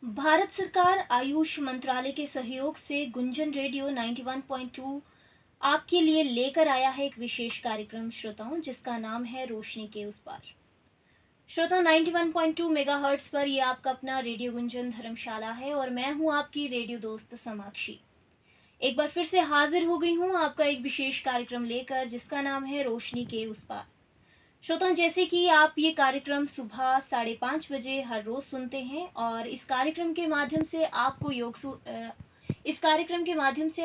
भारत सरकार आयुष मंत्रालय के सहयोग से गुंजन रेडियो 91.2 आपके लिए लेकर आया है एक विशेष कार्यक्रम श्रोताओं, जिसका नाम है रोशनी के उस पार। श्रोताओं, 91.2 मेगाहर्ट्ज पर ये आपका अपना रेडियो गुंजन धर्मशाला है और मैं हूँ आपकी रेडियो दोस्त समाक्षी। एक बार फिर से हाजिर हो गई हूँ आपका एक विशेष कार्यक्रम लेकर, जिसका नाम है रोशनी के उस पार। श्रोताओं, जैसे कि आप ये कार्यक्रम सुबह 5:30 बजे हर रोज़ सुनते हैं और इस कार्यक्रम के माध्यम से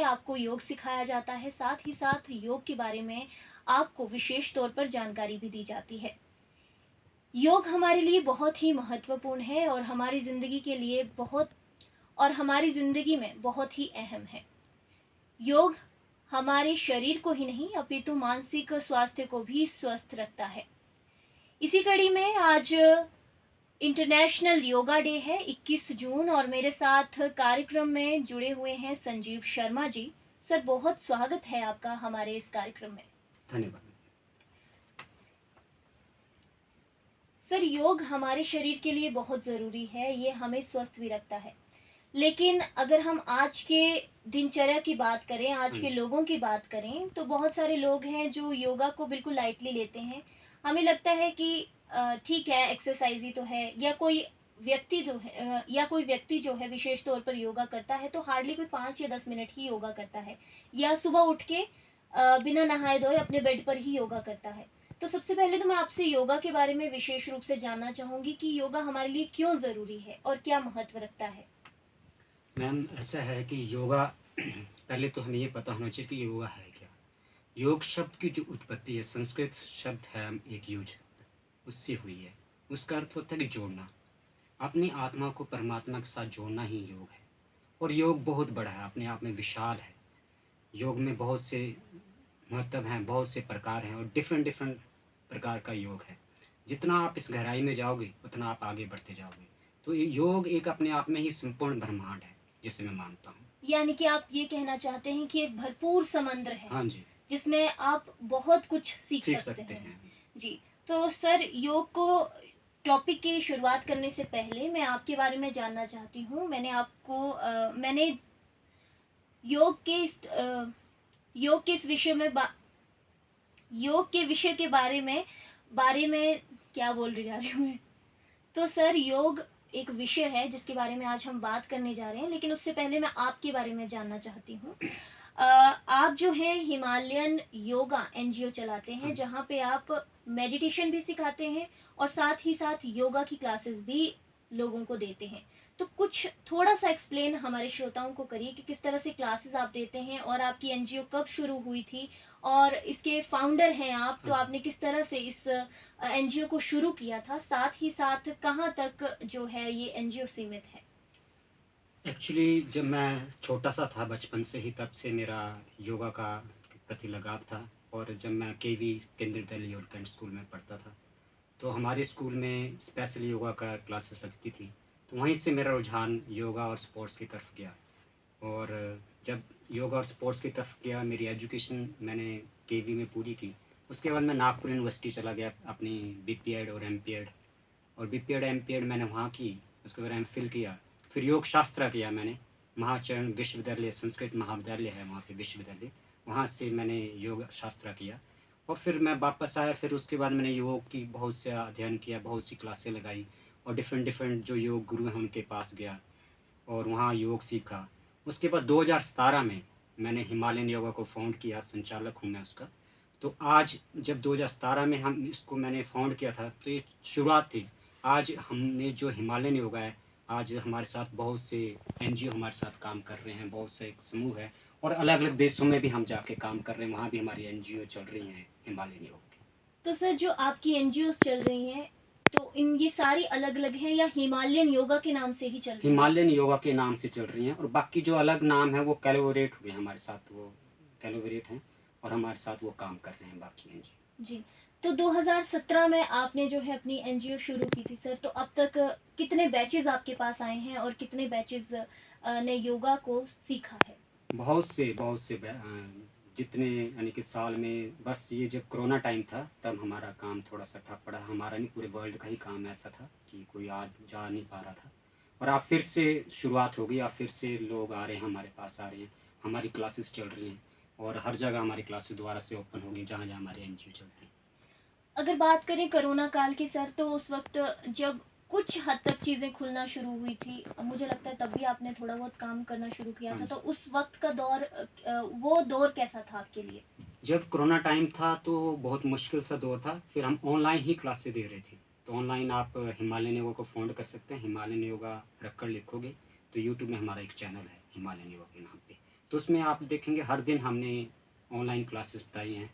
आपको योग सिखाया जाता है। साथ ही साथ योग के बारे में आपको विशेष तौर पर जानकारी भी दी जाती है। योग हमारे लिए बहुत ही महत्वपूर्ण है और हमारी ज़िंदगी में बहुत ही अहम है। योग हमारे शरीर को ही नहीं अपितु मानसिक स्वास्थ्य को भी स्वस्थ रखता है। इसी कड़ी में आज इंटरनेशनल योगा डे है 21 जून और मेरे साथ कार्यक्रम में जुड़े हुए हैं संजीव शर्मा जी। सर, बहुत स्वागत है आपका हमारे इस कार्यक्रम में। धन्यवाद। सर, योग हमारे शरीर के लिए बहुत ज़रूरी है, ये हमें स्वस्थ भी रखता है। लेकिन अगर हम आज के दिनचर्या की बात करें, आज के लोगों की बात करें, तो बहुत सारे लोग हैं जो योगा को बिल्कुल लाइटली लेते हैं। हमें लगता है कि ठीक है, एक्सरसाइज ही तो है, या कोई व्यक्ति जो है विशेष तौर पर योगा करता है तो हार्डली कोई 5 या 10 मिनट ही योगा करता है, या सुबह उठ के बिना नहाए धोए अपने बेड पर ही योगा करता है। तो सबसे पहले तो मैं आपसे योगा के बारे में विशेष रूप से जानना चाहूँगी कि योगा हमारे लिए क्यों ज़रूरी है और क्या महत्व रखता है। मैम, ऐसा है कि योगा पहले तो हमें ये पता होना चाहिए कि योगा है क्या। योग शब्द की जो उत्पत्ति है, संस्कृत शब्द है एक युज, उससे हुई है। उसका अर्थ होता है कि जोड़ना, अपनी आत्मा को परमात्मा के साथ जोड़ना ही योग है। और योग बहुत बड़ा है, अपने आप में विशाल है। योग में बहुत से महत्व हैं, बहुत से प्रकार हैं और डिफरेंट प्रकार का योग है। जितना आप इस गहराई में जाओगे उतना आप आगे बढ़ते जाओगे। तो ये योग एक अपने आप में ही संपूर्ण ब्रह्मांड है, जिसे मैं मानता हूँ। यानी कि आप ये कहना चाहते हैं कि एक भरपूर समंदर है। हाँ जी, जिसमें आप बहुत कुछ सीख सकते हैं। जी, तो सर, योग को टॉपिक की शुरुआत करने से पहले मैं आपके बारे में जानना चाहती हूँ। मैंने योग के इस अ, योग के इस विषय में योग के विषय के बारे में क्या बोल रही जा रही हूँ मैं। तो सर, योग एक विषय है जिसके बारे में आज हम बात करने जा रहे हैं, लेकिन उससे पहले मैं आपके बारे में जानना चाहती हूँ। आप जो है हिमालयन योगा एनजीओ चलाते हैं, जहाँ पे आप मेडिटेशन भी सिखाते हैं और साथ ही साथ योगा की क्लासेस भी लोगों को देते हैं। तो कुछ थोड़ा सा एक्सप्लेन हमारे श्रोताओं को करिए कि किस तरह से क्लासेस आप देते हैं और आपकी एनजीओ कब शुरू हुई थी, और इसके फाउंडर हैं आप, तो आपने किस तरह से इस एनजीओ को शुरू किया था, साथ ही साथ कहाँ तक जो है ये एनजीओ सीमित है। एक्चुअली जब मैं छोटा सा था, बचपन से ही, तब से मेरा योगा का प्रति लगाव था। और जब मैं केवी केंद्रीय विद्यालय और कैंट स्कूल में पढ़ता था, तो हमारे स्कूल में स्पेशल योगा का क्लासेस लगती थी। तो वहीं से मेरा रुझान योगा और स्पोर्ट्स की तरफ गया। और जब योगा और स्पोर्ट्स की तरफ गया, मेरी एजुकेशन मैंने केवी में पूरी की। उसके बाद मैं नागपुर यूनिवर्सिटी चला गया अपनी बीपीएड और एमपीएड, और बीपीएड एमपीएड मैंने वहाँ की। उसके बाद एमफिल किया, फिर योग शास्त्र किया मैंने। महाचरण विश्वविद्यालय, संस्कृत महाविद्यालय है वहाँ पे विश्वविद्यालय, वहाँ से मैंने योग शास्त्र किया। और फिर मैं वापस आया। फिर उसके बाद मैंने योग की बहुत से अध्ययन किया, बहुत सी क्लासें लगाई और डिफरेंट जो योग गुरु हैं उनके पास गया और वहाँ योग सीखा। उसके बाद 2017 में मैंने हिमालयन योगा को फाउंड किया, संचालक हूँ मैं उसका। तो आज जब 2017 में हम इसको मैंने फाउंड किया था, तो ये शुरुआत थी। आज हमने जो हिमालयन योगा है, आज हमारे साथ बहुत से एनजीओ हमारे साथ काम कर रहे हैं, बहुत से एक समूह है और अलग अलग देशों में भी हम जाके काम कर रहे हैं, वहाँ भी हमारी एनजीओ चल रही हैं हिमालयन योग की। तो सर, जो आपकी एनजीओ चल रही हैं, तो ये सारी अलग अलग हैं या हिमालयन योगा के नाम से ही चल रही हैं? हिमालयन योगा के नाम से चल रही हैं और बाकी जो अलग नाम है वो कोलैबोरेट हुए हमारे साथ, वो कोलैबोरेट हैं और हमारे साथ वो काम कर रहे हैं बाकी एनजीओ। जी, तो 2017 में आपने जो है अपनी एनजीओ शुरू की थी सर, तो अब तक कितने बैचेस आपके पास आए हैं और कितने बैचेस ने योगा को सीखा है? बहुत से जितने, यानी कि साल में, बस ये जब कोरोना टाइम था तब हमारा काम थोड़ा सा ठप पड़ा। हमारा नहीं, पूरे वर्ल्ड का ही काम ऐसा था कि कोई आ जा नहीं पा रहा था। और आप फिर से शुरुआत होगी, आप फिर से लोग आ रहे हैं, हमारे पास आ रहे हैं, हमारी क्लासेस चल रही हैं और हर जगह हमारी क्लासेस दोबारा से ओपन होगी जहाँ जहाँ हमारे एनजीओ चलते हैं। अगर बात करें कोरोना काल की सर, तो उस वक्त जब कुछ हद तक चीज़ें खुलना शुरू हुई थी, मुझे लगता है तब भी आपने थोड़ा बहुत काम करना शुरू किया हाँ था, जी। तो उस वक्त का दौर वो दौर कैसा था आपके लिए? जब कोरोना टाइम था तो बहुत मुश्किल सा दौर था, फिर हम ऑनलाइन ही क्लासेस दे रहे थे। तो ऑनलाइन आप हिमालयन योगा को फ़ाउंड कर सकते हैं, हिमालयन योगा रख कर लिखोगे तो यूट्यूब में हमारा एक चैनल है हिमालयन योगा के नाम पे। तो उसमें आप देखेंगे हर दिन हमने ऑनलाइन क्लासेस बताई हैं,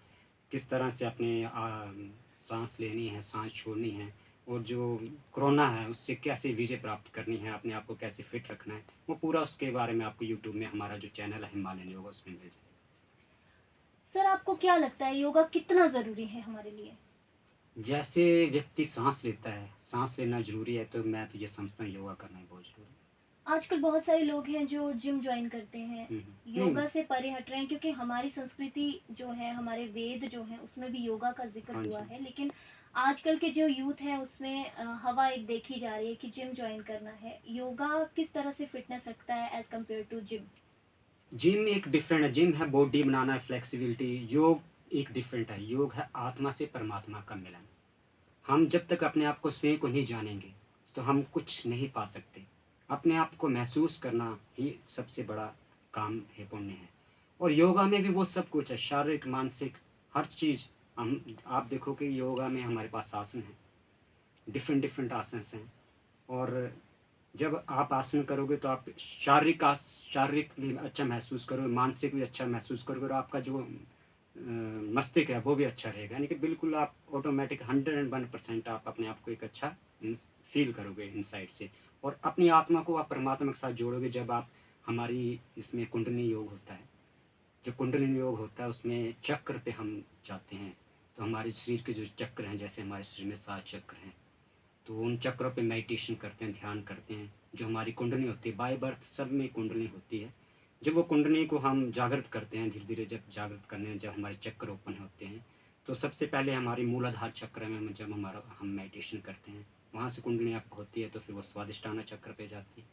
किस तरह से अपने साँस लेनी है, साँस छोड़नी है और जो कोरोना है उससे कैसे विजय प्राप्त करनी है, अपने आप को कैसे फिट रखना है, वो पूरा उसके बारे में आपको यूट्यूब में हमारा जो चैनल है हिमालयन योगा उसमें मिल जाएगा। सर, आपको क्या लगता है योगा कितना ज़रूरी है हमारे लिए? जैसे व्यक्ति साँस लेता है, साँस लेना ज़रूरी है, तो मैं तो ये समझता हूँ योगा करना भी बहुत ज़रूरी है। आजकल बहुत सारे लोग हैं जो जिम जॉइन करते हैं, हुँ, हुँ। नहीं, योगा से परे हट रहे हैं, क्योंकि हमारी संस्कृति जो है, हमारे वेद जो हैं, उसमें भी योगा का ज़िक्र हाँ हुआ जी। है। लेकिन आजकल के जो यूथ है उसमें हवा एक देखी जा रही है कि जिम जॉइन करना है। योगा किस तरह से फिटनेस रखता है as compare to gym? Gym एक डिफरेंट है, जिम है बॉडी बनाना है, फ्लेक्सिबिलिटी, योग एक डिफरेंट है, योग है आत्मा से परमात्मा का मिलन। हम जब तक अपने आप को स्वयं को नहीं जानेंगे, तो हम कुछ नहीं पा सकते। अपने आप को महसूस करना ही सबसे बड़ा काम है, पुण्य है। और योगा में भी वो सब कुछ है, शारीरिक, मानसिक, हर चीज़। हम आप देखो कि योगा में हमारे पास आसन हैं, डिफरेंट डिफरेंट आसन्स हैं और जब आप आसन करोगे तो आप शारीरिक भी अच्छा महसूस करोगे, मानसिक भी अच्छा महसूस करोगे और आपका जो मस्तिष्क है वो भी अच्छा रहेगा। यानी कि बिल्कुल आप ऑटोमेटिक 101% आप अपने आप को एक अच्छा फ़ील करोगे इनसाइड से और अपनी आत्मा को आप परमात्मा के साथ जोड़ोगे जब आप हमारी इसमें कुंडलिनी योग होता है। जो कुंडलिनी योग होता है उसमें चक्र पे हम जाते हैं, तो हमारे शरीर के जो चक्र हैं, जैसे हमारे शरीर में 7 चक्र हैं, तो उन चक्रों पे मेडिटेशन करते हैं, ध्यान करते हैं। जो हमारी कुंडली होती है, बाय बर्थ सब में कुंडली होती है। जब वो कुंडली को हम जागृत करते हैं, धीरे-धीरे जब जागृत करने जब हमारे चक्र ओपन होते हैं, तो सबसे पहले हमारी मूलाधार चक्र में जब हम मेडिटेशन करते हैं, वहाँ से कुंडली अप होती है, तो फिर वो स्वादिष्टाना चक्र पे जाती है।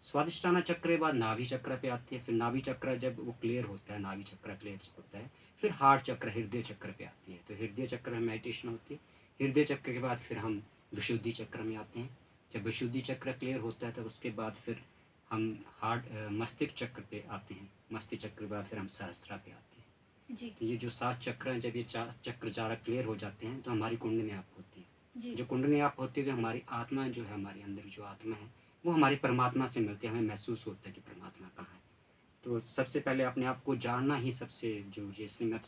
स्वादिष्टाना चक्र के बाद नाभि चक्र पे आती है, फिर नाभि चक्र जब वो क्लियर होता है, नाभि चक्र क्लियर होता है, फिर हार्ट चक्र, हृदय चक्र पे आती है। तो हृदय चक्र में मेडिटेशन होती है। हृदय चक्र के बाद फिर हम विशुद्धि चक्र में आते हैं। जब विशुद्धि चक्र क्लियर होता है, तब उसके बाद फिर हम मस्तिष्क चक्र पे आते हैं। मस्तिष्क चक्र के बाद फिर हम सहस्त्रा पे आते हैं। जी, तो ये जो 7 चक्र हैं, जब ये चक्र सारा क्लियर हो जाते हैं, तो हमारी कुंडली आप होती है। जी। जो कुंडली आप होती है, तो हमारी आत्मा जो है, हमारे अंदर जो आत्मा है, वो हमारी परमात्मा से मिलती है, हमें महसूस होता है कि परमात्मा कहाँ है। तो सबसे पहले अपने आप को जानना ही सबसे ज़रूरी है, इसलिए मैं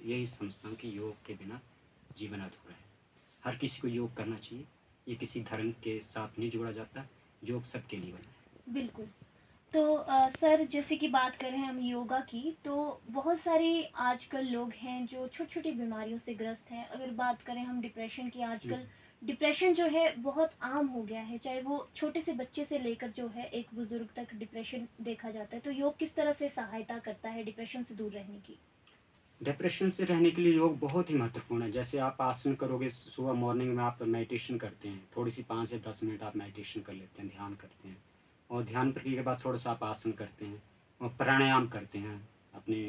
यही समझता हूँ कि योग के बिना जीवन अधूरा है। हर किसी को योग करना चाहिए, ये किसी धर्म के साथ नहीं जोड़ा जाता, योग सबके लिए बना है। बिल्कुल। तो सर, जैसे कि बात करें हम योगा की, तो बहुत सारे आजकल लोग हैं जो छोटी-छोटी बीमारियों से ग्रस्त हैं। अगर बात करें हम डिप्रेशन की, आजकल डिप्रेशन जो है बहुत आम हो गया है, चाहे वो छोटे से बच्चे से लेकर जो है एक बुज़ुर्ग तक डिप्रेशन देखा जाता है। तो योग किस तरह से सहायता करता है डिप्रेशन से दूर रहने की? डिप्रेशन से रहने के लिए योग बहुत ही महत्वपूर्ण है। जैसे आप आसन करोगे, सुबह मॉर्निंग में आप मेडिटेशन करते हैं, थोड़ी-सी 5 या 10 मिनट आप मेडिटेशन कर लेते हैं, ध्यान करते हैं और ध्यान करने के बाद थोड़ा-सा आप आसन करते हैं और प्राणायाम करते हैं। अपने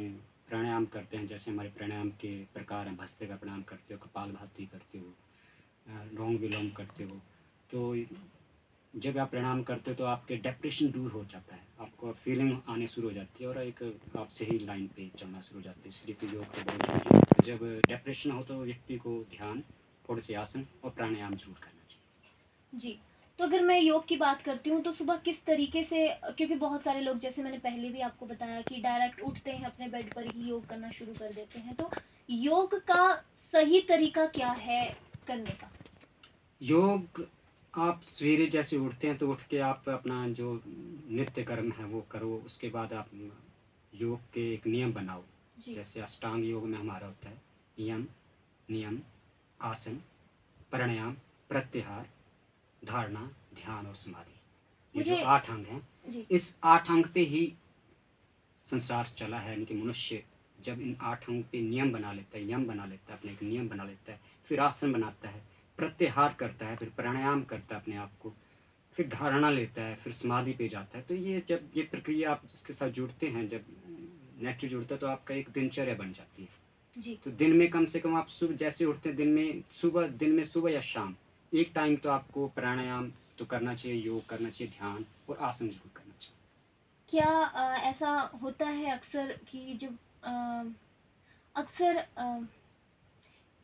प्राणायाम करते हैं, जैसे हमारे प्राणायाम के प्रकार हैं, भस्त्रिका प्राणायाम करते हो, कपालभाति करते हो, अनुलोम विलोम करते हो। तो जब आप प्रणाम करते हो तो आपके डिप्रेशन दूर हो जाता है, आपको फीलिंग आनी शुरू हो जाती है और एक आप सही लाइन पे चलना शुरू हो जाते हैं, इसलिए तो योग तो बहुत ज़रूरी है। जब डिप्रेशन हो तो व्यक्ति को ध्यान, थोड़े से आसन और प्राणायाम ज़रूर करना चाहिए। जी। तो अगर मैं योग की बात करती हूँ, तो सुबह किस तरीके से, क्योंकि बहुत सारे लोग, जैसे मैंने पहले भी आपको बताया, कि डायरेक्ट उठते हैं, अपने बेड पर ही योग करना शुरू कर देते हैं। तो योग का सही तरीका क्या है करने का? योग आप सवेरे जैसे उठते हैं तो उठ के आप अपना जो नित्य कर्म है वो करो, उसके बाद आप योग के एक नियम बनाओ। जी। जैसे अष्टांग योग में हमारा होता है यम, नियम, आसन, प्राणायाम, प्रत्याहार, धारणा, ध्यान और समाधि। ये जो मुझे 8 अंग हैं, जी, इस 8 अंग पे ही संसार चला है। यानी कि मनुष्य जब इन 8 अंग पे नियम बना लेता है, यम बना लेता है, अपने एक नियम बना लेता है, फिर आसन बनाता है, प्रत्याहार करता है, फिर प्राणायाम करता है अपने आप को, फिर धारणा लेता है, फिर समाधि पे जाता है। तो ये जब ये प्रक्रिया आप जिसके साथ जुड़ते हैं, जब नेचर जुड़ता है तो आपका एक दिनचर्या बन जाती है। जी। तो दिन में कम से कम आप सुबह जैसे उठते हैं, दिन में सुबह या शाम एक टाइम तो आपको प्राणायाम तो करना चाहिए, योग करना चाहिए, ध्यान और आसन ज़रूर करना चाहिए। क्या ऐसा होता है अक्सर कि जब अक्सर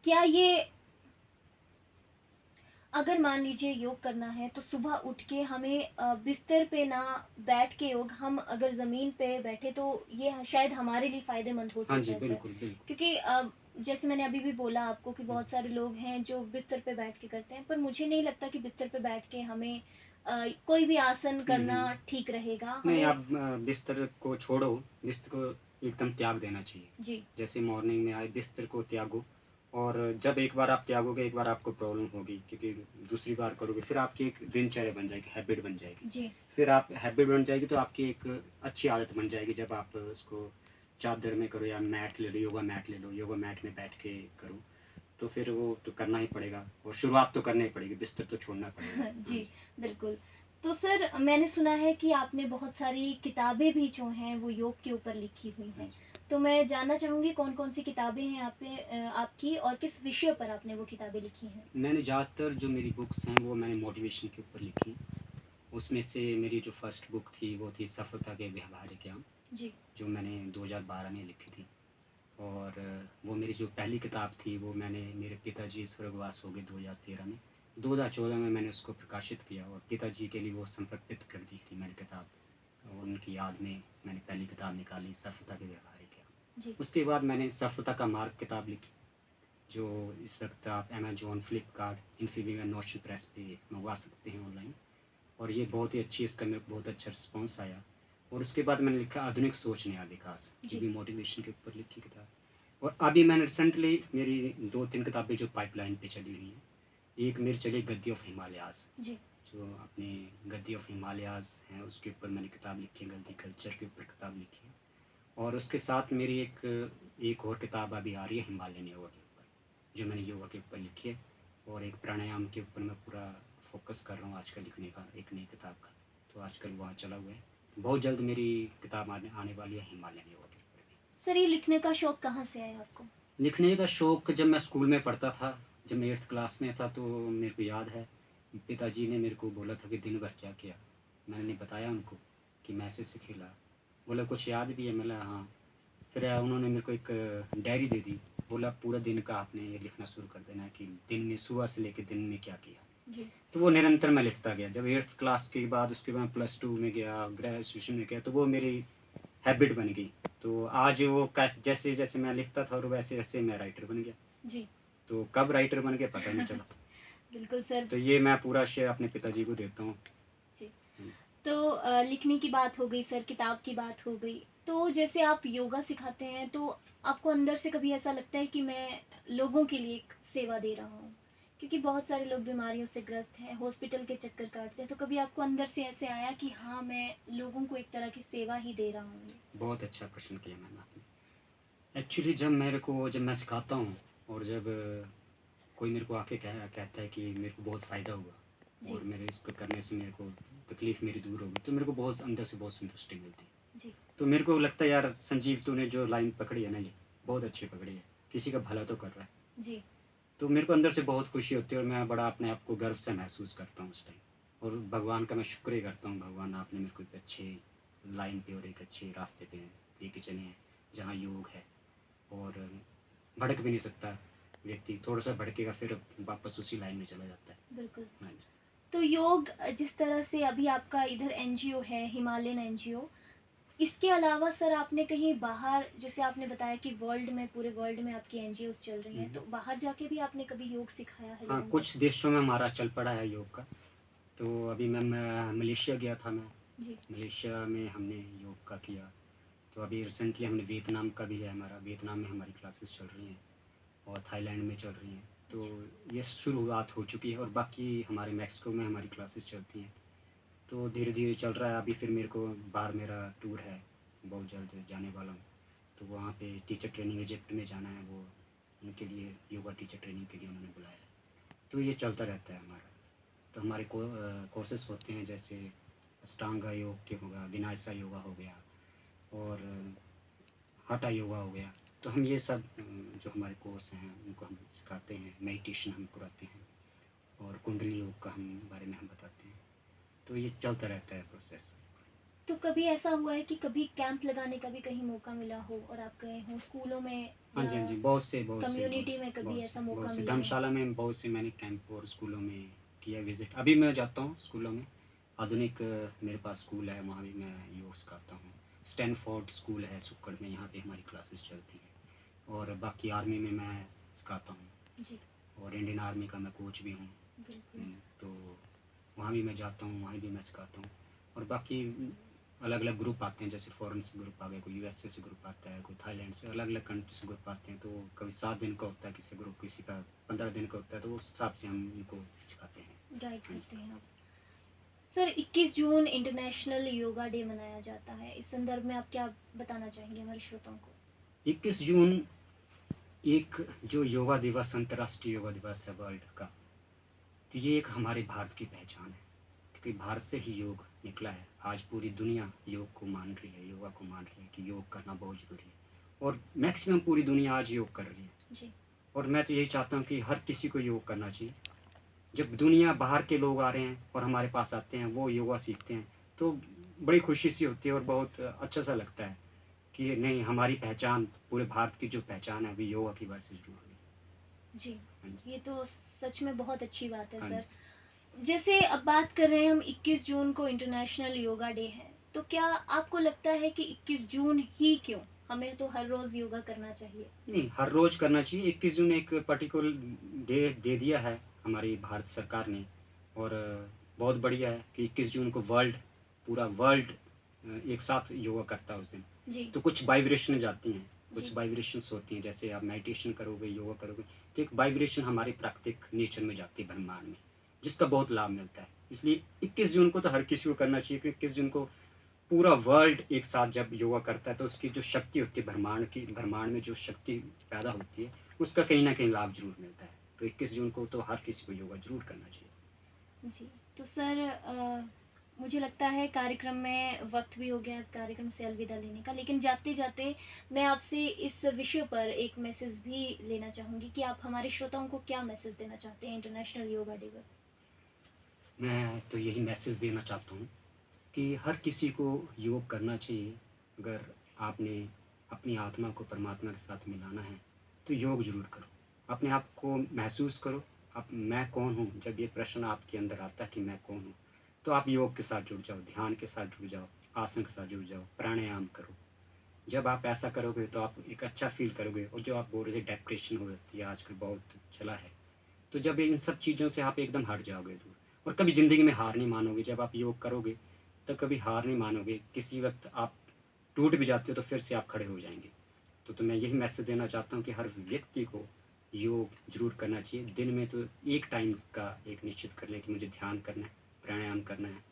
क्या ये अगर मान लीजिए योग करना है तो सुबह उठ के हमें बिस्तर पे ना बैठ के योग, हम अगर ज़मीन पे बैठे तो ये शायद हमारे लिए फ़ायदेमंद हो हाँ सकता जी, है सर। बिल्कुल, बिल्कुल। क्योंकि जैसे मैंने अभी भी बोला आपको कि हुँ। बहुत सारे लोग हैं जो बिस्तर पे बैठ के करते हैं, पर मुझे नहीं लगता कि बिस्तर पे बैठ के हमें कोई भी आसन हुँ, करना हुँ। ठीक रहेगा। नहीं, हमें आप बिस्तर को छोड़ो, बिस्तर को एकदम त्याग देना चाहिए। जी, जैसे मॉर्निंग में आए, बिस्तर को त्यागो और जब एक बार आप त्यागोगे, एक बार आपको प्रॉब्लम होगी क्योंकि दूसरी बार करोगे, फिर आपकी एक दिनचर्या बन जाएगी, हैबिट बन जाएगी। जी, फिर आप हैबिट बन जाएगी तो आपकी एक अच्छी आदत बन जाएगी, जब आप उसको चादर में करो या मैट ले लो, योगा मैट ले लो, योगा मैट में बैठ के करो, तो फिर वो तो करना ही पड़ेगा और शुरुआत तो करनी ही पड़ेगी, बिस्तर तो छोड़ना पड़ेगा। हाँ जी, जी। बिल्कुल। तो सर मैंने सुना है कि आपने बहुत सारी किताबें भी जो हैं वो योग के ऊपर लिखी हुई हाँ हैं। जी। तो मैं जानना चाहूँगी कौन-कौन सी किताबें हैं आप पे आपकी, और किस विषय पर आपने वो किताबें लिखी हैं? मैंने ज़्यादातर जो मेरी बुक्स हैं वो मैंने मोटिवेशन के ऊपर लिखी। उसमें से मेरी जो फर्स्ट बुक थी वो थी सफलता के व्यावहारिक ज्ञान, जी, जो मैंने 2012 में लिखी थी। और वो मेरी जो पहली किताब थी वो मैंने मेरे पिताजी स्वर्गवास हो गए 2013 में। 2014 में मैंने उसको प्रकाशित किया और पिताजी के लिए वो समर्पित कर दी थी मैंने किताब। और उनकी याद में मैंने पहली किताब निकाली, सफलता के व्यावहारिक ज्ञान। जी, उसके बाद मैंने सफलता का मार्ग किताब लिखी, जो इस वक्त आप अमेजोन, फ्लिपकार्ट, इन्फीबीम या नोशन प्रेस पे मंगवा सकते हैं ऑनलाइन। और ये बहुत ही अच्छी, इसका मेरे को बहुत अच्छा रिस्पॉन्स आया। और उसके बाद मैंने लिखा आधुनिक सोच नया विकास, ये जी, भी मोटिवेशन के ऊपर लिखी किताब। और अभी मैंने रिसेंटली मेरी 2-3 किताबें जो पाइपलाइन पे चली हुई हैं। एक मेरी चली गद्दी ऑफ हिमालयाज़, जी, जो अपने गद्दी ऑफ हिमालयाज़ हैं उसके ऊपर मैंने किताब लिखी है, गद्दी कल्चर के ऊपर किताब लिखी है। और उसके साथ मेरी एक और किताब अभी आ रही है हिमालयन योगा के ऊपर, जो मैंने योगा के ऊपर लिखी है। और एक प्राणायाम के ऊपर मैं पूरा फ़ोकस कर रहा हूँ आजकल लिखने का, एक नई किताब का। तो आजकल वहाँ चला हुआ है। बहुत जल्द मेरी किताब आने आने वाली है हिमालयन योगा के ऊपर भी। सर ये लिखने का शौक कहाँ से आया आपको? लिखने का शौक जब मैं स्कूल में पढ़ता था, जब मैं 8th क्लास में था, तो मेरे को याद है पिताजी ने मेरे को बोला था कि दिन भर क्या किया। मैंने बताया उनको कि मैं ऐसे-ऐसे खेला। बोला कुछ याद भी है? मैंने हाँ। फिर उन्होंने मेरे को एक डायरी दे दी। बोला पूरा दिन का आपने ये लिखना शुरू कर देना है कि दिन में सुबह से लेके दिन में क्या किया। जी, तो वो निरंतर मैं लिखता गया। जब 8th क्लास के बाद उसके बाद +2 में गया, ग्रेजुएशन में गया, तो वो मेरी हैबिट बन गई। तो आज वो जैसे-जैसे मैं लिखता था और वैसे-वैसे मैं राइटर बन गया। जी। तो कब राइटर बन गया पता नहीं चला। बिल्कुल सर। तो ये मैं पूरा श्रेय अपने पिताजी को देता हूँ। जी। हुँ। तो लिखने की बात हो गई सर, किताब की बात हो गई। तो जैसे आप योगा सिखाते हैं तो आपको अंदर से कभी ऐसा लगता है कि मैं लोगों के लिए एक सेवा दे रहा हूँ? क्योंकि बहुत सारे लोग बीमारियों से ग्रस्त हैं, हॉस्पिटल के चक्कर काटते हैं, तो कभी आपको अंदर से ऐसे आया कि हाँ, मैं लोगों को एक तरह की सेवा ही दे रहा हूँ? बहुत अच्छा प्रश्न किया मैम आपने। एक्चुअली जब मैं सिखाता हूँ और जब कोई मेरे को आके कहता है कि मेरे को बहुत फ़ायदा हुआ जी, और मेरे इसको करने से मेरे को तकलीफ़ मेरी दूर होगी, तो मेरे को बहुत अंदर से बहुत संतुष्टि मिलती है। जी, तो मेरे को लगता है यार संजीव तूने जो लाइन पकड़ी है ना, ये बहुत अच्छी पकड़ी है, किसी का भला तो कर रहा है। जी, तो मेरे को अंदर से बहुत खुशी होती है और मैं बड़ा अपने आप को गर्व से महसूस करता हूँ उस टाइम। और भगवान का मैं शुक्र ही करता हूँ, भगवान आपने मेरे को एक अच्छे लाइन पे और एक अच्छे रास्ते पे लेके चले हैं, जहाँ योग है। और भड़क भी नहीं सकता व्यक्ति, थोड़ा सा भड़केगा फिर वापस उसी लाइन में चला जाता है। बिल्कुल। हाँ जी। तो योग जिस तरह से अभी आपका इधर एनजीओ है, हिमालयन एनजीओ, इसके अलावा सर आपने कहीं बाहर, जैसे आपने बताया कि वर्ल्ड में, पूरे वर्ल्ड में आपकी एनजीओज़ चल रही हैं, हम्म। तो बाहर जाके भी आपने कभी योग सिखाया है हाँ, लोगों को? कुछ देशों में हमारा चल पड़ा है योग का। तो अभी मैं मलेशिया गया था मैं। जी, मलेशिया में हमने योग का किया। तो अभी रिसेंटली हमने वियतनाम का भी है हमारा, वियतनाम में हमारी क्लासेस चल रही हैं और थाईलैंड में चल रही हैं। तो अच्छा, ये शुरुआत हो चुकी है और बाकी हमारे मैक्सिको में हमारी क्लासेस चलती हैं। तो धीरे-धीरे चल रहा है। अभी फिर मेरे को बाहर मेरा टूर है, बहुत जल्द जाने वाला हूँ। तो वहाँ पे टीचर ट्रेनिंग इजिप्ट में जाना है, वो उनके लिए योगा टीचर ट्रेनिंग के लिए उन्होंने बुलाया है। तो ये चलता रहता है हमारा। तो हमारे कोर्सेस होते हैं, जैसे अष्टांगा योग के होगा, विनायसा योगा हो गया और हाटा योगा हो गया। तो हम ये सब जो हमारे कोर्स हैं उनको हम सिखाते हैं, मेडिटेशन हम कराते हैं और कुंडली योग का हम बारे में हम बताते हैं। तो ये चलता रहता है प्रोसेस। तो कभी ऐसा हुआ है कि कभी कैंप लगाने का भी कहीं मौका मिला हो और आप गए हों स्कूलों में हाँ जी, हाँ या जी, बहुत से कम्युनिटी में कभी बहुत ऐसा से मौका बहुत से मिला हो? धर्मशाला में बहुत से मैंने कैंप और स्कूलों में किया विज़िट। अभी मैं जाता हूँ स्कूलों में, आधुनिक मेरे पास स्कूल है, वहाँ भी मैं योग सिखाता हूँ। स्टैनफोर्ड स्कूल है सुक्कड़ में, यहाँ पे हमारी क्लासेस चलती हैं और बाकी आर्मी में मैं सिखाता हूँ जी, और इंडियन आर्मी का मैं कोच भी हूँ। बिल्कुल। तो वहाँ भी मैं जाता हूँ, वहाँ भी मैं सिखाता हूँ और बाकी अलग अलग ग्रुप आते हैं, जैसे फॉरेन से ग्रुप आ गए, कोई यूएसए से ग्रुप आता है, कोई थाईलैंड से, अलग अलग कंट्री से ग्रुप आते हैं। तो कभी 7 दिन का होता है किसी ग्रुप, किसी का 15 दिन का होता है, तो उस हिसाब से हम उनको सिखाते हैं। गाइड करते हैं आप। सर 21 जून इंटरनेशनल योगा डे मनाया जाता है, इस संदर्भ में आप क्या बताना चाहेंगे हमारे श्रोताओं को? 21 जून एक जो योगा दिवस, अंतर्राष्ट्रीय योगा दिवस है वर्ल्ड का, तो ये एक हमारे भारत की पहचान है, क्योंकि भारत से ही योग निकला है। आज पूरी दुनिया योग को मान रही है, योगा को मान रही है कि योग करना बहुत ज़रूरी है और मैक्सिमम पूरी दुनिया आज योग कर रही है। जी, और मैं तो यही चाहता हूँ कि हर किसी को योग करना चाहिए। जब दुनिया बाहर के लोग आ रहे हैं और हमारे पास आते हैं, वो योगा सीखते हैं, तो बड़ी खुशी सी होती है और बहुत अच्छा सा लगता है कि नहीं, हमारी पहचान, पूरे भारत की जो पहचान है, वो योगा की वजह से जुड़ी हुई है। जी। हाँ जी, ये तो सच में बहुत अच्छी बात है हाँ सर। जी। जैसे अब बात कर रहे हैं हम 21 जून को इंटरनेशनल योगा डे है, तो क्या आपको लगता है कि 21 जून ही क्यों? हमें तो हर रोज़ योगा करना चाहिए। नहीं, हर रोज़ करना चाहिए। 21 जून एक पर्टिकुलर डे दे दिया है हमारी भारत सरकार ने और बहुत बढ़िया है कि 21 जून को पूरा वर्ल्ड एक साथ योगा करता है उस दिन। जी, तो कुछ वाइब्रेशन जाती हैं, कुछ जी, वाइब्रेशंस होती हैं, जैसे आप मेडिटेशन करोगे, योगा करोगे, तो एक वाइब्रेशन हमारे प्राकृतिक नेचर में जाती है, ब्रह्मांड में, जिसका बहुत लाभ मिलता है। इसलिए 21 जून को तो हर किसी को करना चाहिए, क्योंकि 21 जून को पूरा वर्ल्ड एक साथ जब योगा करता है, तो उसकी जो शक्ति होती है ब्रह्मांड में जो शक्ति पैदा होती है, उसका कहीं न कहीं लाभ ज़रूर मिलता है। तो 21 जून को तो हर किसी को योगा ज़रूर करना चाहिए। जी। तो सर मुझे लगता है कार्यक्रम में वक़्त भी हो गया कार्यक्रम से अलविदा लेने का, लेकिन जाते-जाते मैं आपसे इस विषय पर एक मैसेज भी लेना चाहूँगी कि आप हमारे श्रोताओं को क्या मैसेज देना चाहते हैं इंटरनेशनल योगा डे पर? मैं तो यही मैसेज देना चाहता हूँ कि हर किसी को योग करना चाहिए। अगर आपने अपनी आत्मा को परमात्मा के साथ मिलाना है, तो योग ज़रूर करो। अपने आप को महसूस करो, आप मैं कौन हूँ? जब ये प्रश्न आपके अंदर आता है कि मैं कौन हूँ? तो आप योग के साथ जुड़ जाओ, ध्यान के साथ जुड़ जाओ, आसन के साथ जुड़ जाओ, प्राणायाम करो। जब आप ऐसा करोगे तो आप एक अच्छा फ़ील करोगे और जो आप बोल रहे थे डिप्रेशन हो जाती है आजकल बहुत चला है। तो जब इन सब चीज़ों से आप एकदम हट जाओगे दूर और कभी ज़िंदगी में हार नहीं मानोगे। जब आप योग करोगे तो कभी हार नहीं मानोगे। किसी वक़्त आप टूट भी जाते हो तो फिर से आप खड़े हो जाएँगे। तो मैं यही मैसेज देना चाहता हूँ कि हर व्यक्ति को योग ज़रूर करना चाहिए। दिन में तो एक टाइम का एक निश्चित कर लें कि मुझे ध्यान करना है, प्राणायाम करना है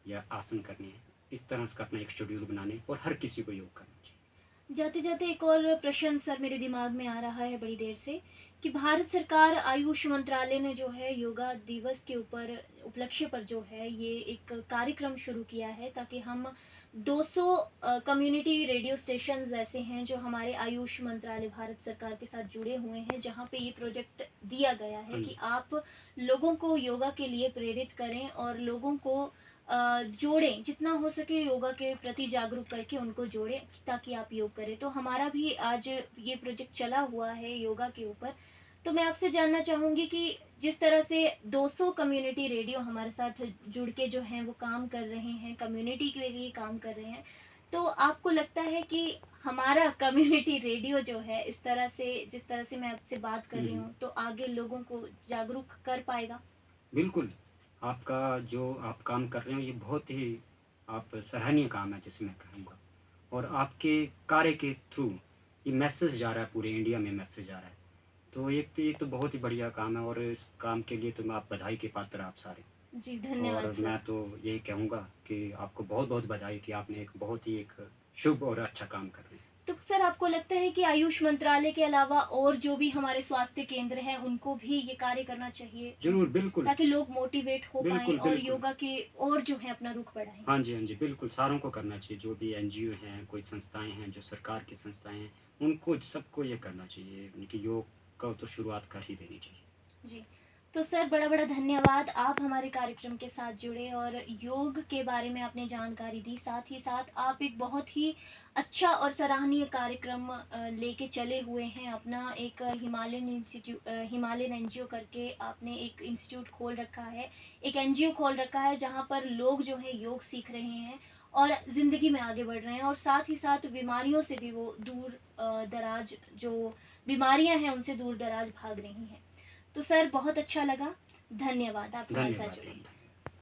या आसन करने हैं। इस तरह से अपना एक शेड्यूल बना लें और हर किसी को योग करना चाहिए। जाते-जाते एक और प्रश्न सर मेरे दिमाग में आ रहा है बड़ी देर से कि भारत सरकार आयुष मंत्रालय ने जो है योगा दिवस के ऊपर उपलक्ष्य पर जो है ये एक कार्यक्रम शुरू किया है ताकि हम 200 कम्युनिटी रेडियो स्टेशंस ऐसे हैं जो हमारे आयुष मंत्रालय भारत सरकार के साथ जुड़े हुए हैं जहाँ पे ये प्रोजेक्ट दिया गया है हाँ कि जी। आप लोगों को योगा के लिए प्रेरित करें और लोगों को जोड़ें, जितना हो सके योगा के प्रति जागरूक करके उनको जोड़ें ताकि आप योग करें। तो हमारा भी आज ये प्रोजेक्ट चला हुआ है योगा के ऊपर। तो मैं आपसे जानना चाहूँगी कि जिस तरह से 200 कम्युनिटी रेडियो हमारे साथ जुड़ के जो हैं वो काम कर रहे हैं, कम्युनिटी के लिए काम कर रहे हैं, तो आपको लगता है कि हमारा कम्युनिटी रेडियो जो है इस तरह से जिस तरह से मैं आपसे बात कर हुँ, रही हुँ। हूँ, तो आगे लोगों को जागरूक कर पाएगा? बिल्कुल, आपका जो आप काम कर रहे हो ये बहुत ही आप सराहनीय काम है जिसे मैं कहूँगा और आपके कार्य के थ्रू ये मैसेज जा रहा है, पूरे इंडिया में मैसेज जा रहा है। तो ये तो बहुत ही बढ़िया काम है और इस काम के लिए तो मैं आप बधाई के पात्र हैं आप सारे। जी, धन्यवाद और सर। मैं तो यही कहूँगा कि आपको बहुत-बहुत बधाई कि आपने एक बहुत ही एक शुभ और अच्छा काम कर रहे हैं। तो सर आपको लगता है कि आयुष मंत्रालय के अलावा और जो भी हमारे स्वास्थ्य केंद्र हैं उनको भी ये कार्य करना चाहिए ज़रूर, बिल्कुल। ताकि लोग मोटिवेट हो पाएँ बिल्कुल, और बिल्कुल। योगा के और जो है अपना रुख बढ़ाएँ? हाँ जी, हाँ जी, बिल्कुल सारों को करना चाहिए, जो भी एनजीओ हैं, कोई संस्थाएँ हैं, जो सरकार की संस्थाएँ हैं, उनको सबको ये करना चाहिए, उनकी योग का तो शुरुआत कर ही देनी चाहिए। जी। तो सर बड़ा-बड़ा धन्यवाद, आप हमारे कार्यक्रम के साथ जुड़े और योग के बारे में आपने जानकारी दी। साथ ही साथ आप एक बहुत ही अच्छा और सराहनीय कार्यक्रम लेके चले हुए हैं। अपना एक हिमालयन एनजीओ करके आपने एक इंस्टीट्यूट खोल रखा है, एक एनजीओ खोल रखा है जहाँ पर लोग जो है योग सीख रहे हैं और ज़िंदगी में आगे बढ़ रहे हैं और साथ ही साथ बीमारियों से भी वो दूर दराज जो बीमारियाँ हैं उनसे दूर दराज भाग रही हैं। तो सर बहुत अच्छा लगा। धन्यवाद, आप हमारे साथ धन्यवाद जुड़े। मैम।